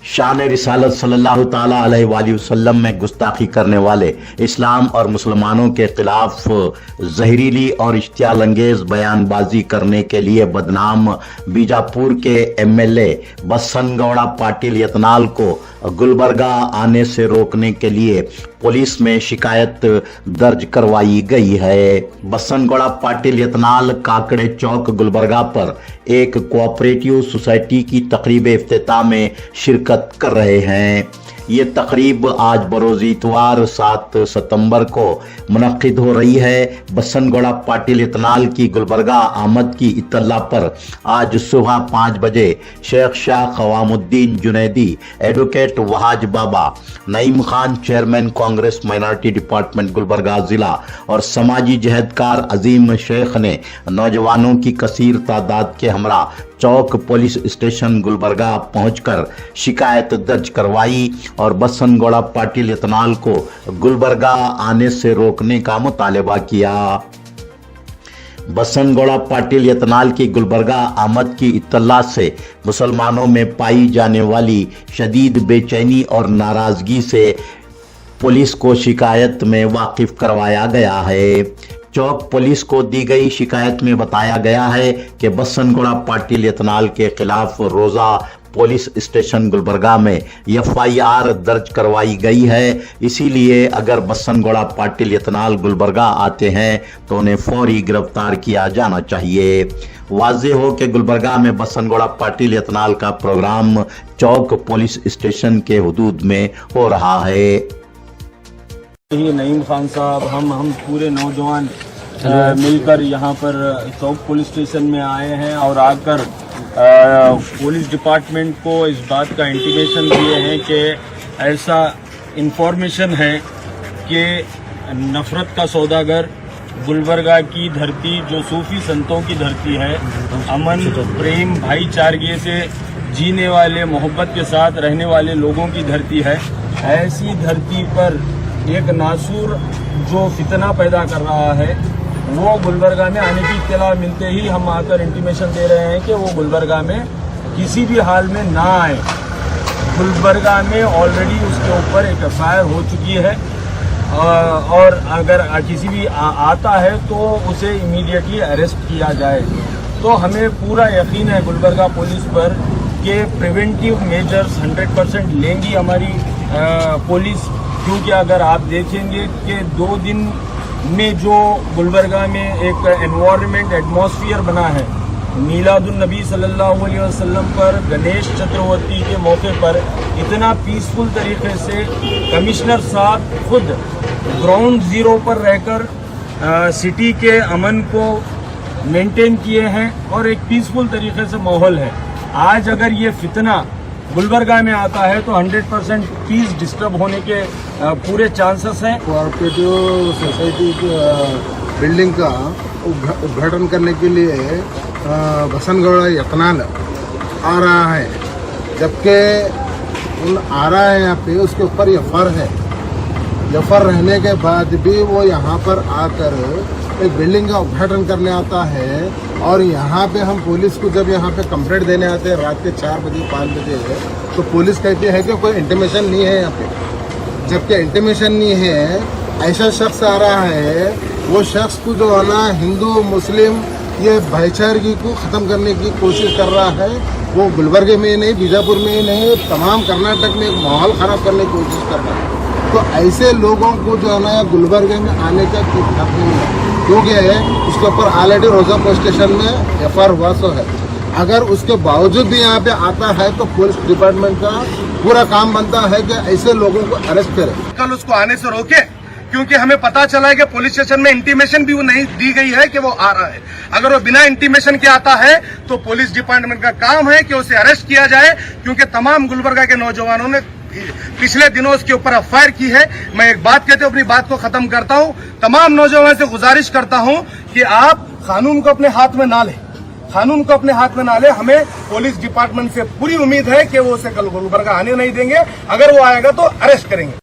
शान रिसालत सल्लल्लाहु ताला अलैहि वसल्लम में गुस्ताखी करने वाले, इस्लाम और मुसलमानों के खिलाफ जहरीली और इश्तियालंगेज बयानबाजी करने के लिए बदनाम बीजापुर के एमएलए बसनगौड़ा पाटिल यतनाल को गुलबर्गा आने से रोकने के लिए पुलिस में शिकायत दर्ज करवाई गई है। बसनगौड़ा पाटिल यतनाल काकड़े चौक गुलबर्गा पर एक कोऑपरेटिव सोसाइटी की तकरीब इफ्तिताह में शिरकत कर रहे हैं। ये तकरीब आज बरोज़ इतवार 7 सितंबर को मुनक्किद हो रही है। बसनगौड़ा पाटिल यतनाल की गुलबर्गा आमद की इत्तला पर आज सुबह 5 बजे Sheikh Shah Qawamuddin Junaidi, advocate Wahaj Baba, Naeem Khan chairman Congress minority department Gulbarga जिला और समाजी जहदकार अजीम शेख ने नौजवानों की कसीर तादाद के हमरा चौक पुलिस स्टेशन गुलबर्गा पहुंचकर शिकायत दर्ज करवाई और बसनगौड़ा पाटिल यतनाल को गुलबर्गा आने से रोकने का मुतालबा किया। बसनगौड़ा पाटिल यतनाल की गुलबर्गा आमद की इत्तला से मुसलमानों में पाई जाने वाली शदीद बेचैनी और नाराजगी से पुलिस को शिकायत में वाकिफ करवाया गया है। चौक पुलिस को दी गई शिकायत में बताया गया है कि बसनगौड़ा पाटिल यतनाल के खिलाफ रोज़ा पुलिस स्टेशन गुलबर्गा में एफआईआर दर्ज करवाई गई है। इसीलिए अगर बसनगौड़ा पाटिल यतनाल गुलबर्गा आते हैं तो उन्हें फौरी गिरफ्तार किया जाना चाहिए। वाज़ेह हो कि गुलबर्गा में बसनगौड़ा पाटिल यतनाल का प्रोग्राम चौक पुलिस स्टेशन के हुदूद में हो रहा है। नईम खान साहब, हम पूरे नौजवान मिलकर यहाँ पर चौक पुलिस स्टेशन में आए हैं और आकर पुलिस डिपार्टमेंट को इस बात का इंटीमेशन दिए हैं कि ऐसा इंफॉर्मेशन है कि नफ़रत का सौदागर गुलबर्गा की धरती जो सूफी संतों की धरती है, अमन प्रेम भाईचारगी से जीने वाले, मोहब्बत के साथ रहने वाले लोगों की धरती है। ऐसी धरती पर एक नासूर जो फितना पैदा कर रहा है वो गुलबर्गा में आने की इत्तला मिलते ही हम आकर इंटीमेशन दे रहे हैं कि वो गुलबर्गा में किसी भी हाल में ना आए। गुलबर्गा में ऑलरेडी उसके ऊपर एक एफआईआर हो चुकी है और अगर किसी भी आता है तो उसे इमीडिएटली अरेस्ट किया जाए। तो हमें पूरा यकीन है गुलबर्गा पुलिस पर कि प्रिवेंटिव मेजर्स 100% लेंगी हमारी पुलिस, क्योंकि अगर आप देखेंगे कि 2 दिन में जो गुलबर्गा में एक एनवायरनमेंट एटमॉस्फेयर बना है, मीलादुन नबी सल्लल्लाहु अलैहि वसल्लम पर गणेश चतुर्थी के मौके पर इतना पीसफुल तरीके से कमिश्नर साहब खुद ग्राउंड ज़ीरो पर रहकर सिटी के अमन को मेंटेन किए हैं और एक पीसफुल तरीके से माहौल है। आज अगर ये फितना गुलबर्गा में आता है तो 100% पीस डिस्टर्ब होने के पूरे चांसेस हैं। कोऑपरेटिव सोसाइटी की बिल्डिंग का उद्घाटन करने के लिए बसनगौड़ा यतनाल आ रहा है, जबकि आ रहा है यहाँ पे उसके ऊपर एफआईआर है। एफआईआर रहने के बाद भी वो यहाँ पर आकर एक बिल्डिंग का उद्घाटन करने आता है और यहाँ पे हम पुलिस को जब यहाँ पे कंप्लेंट देने आते हैं रात के 4 बजे 5 बजे तो पुलिस कहती है कि कोई इंटीमेशन नहीं है यहाँ पे, जबकि इंटीमेशन नहीं है। ऐसा शख्स आ रहा है, वो शख्स को जो है ना हिंदू मुस्लिम ये भाईचारगी को ख़त्म करने की कोशिश कर रहा है। वो गुलबर्गे में नहीं, बीजापुर में ही नहीं, तमाम कर्नाटक में एक माहौल ख़राब करने की कोशिश कर रहा है। तो ऐसे लोगों को जो है ना गुलबर्गे में आने का कोई हक नहीं है, क्योंकि उसके ऊपर ऑलरेडी रोज़ा पुलिस स्टेशन में एफआईआर हुआ सो है। अगर उसके बावजूद भी यहाँ पे आता है तो पुलिस डिपार्टमेंट का पूरा काम बनता है कि ऐसे लोगों को अरेस्ट करे। कल उसको आने से रोके, क्योंकि हमें पता चला है कि पुलिस स्टेशन में इंटीमेशन भी वो नहीं दी गई है कि वो आ रहा है। अगर वो बिना इंटीमेशन के आता है तो पुलिस डिपार्टमेंट का काम है कि उसे अरेस्ट किया जाए, क्योंकि तमाम गुलबर्गा के नौजवानों ने पिछले दिनों उसके ऊपर एफआईआर की है। मैं एक बात कहते हुए अपनी बात को खत्म करता हूं, तमाम नौजवानों से गुजारिश करता हूं कि आप कानून को अपने हाथ में ना लें, कानून को अपने हाथ में ना लें। हमें पुलिस डिपार्टमेंट से पूरी उम्मीद है कि वो उसे कल गुलबर्गा आने नहीं देंगे, अगर वो आएगा तो अरेस्ट करेंगे।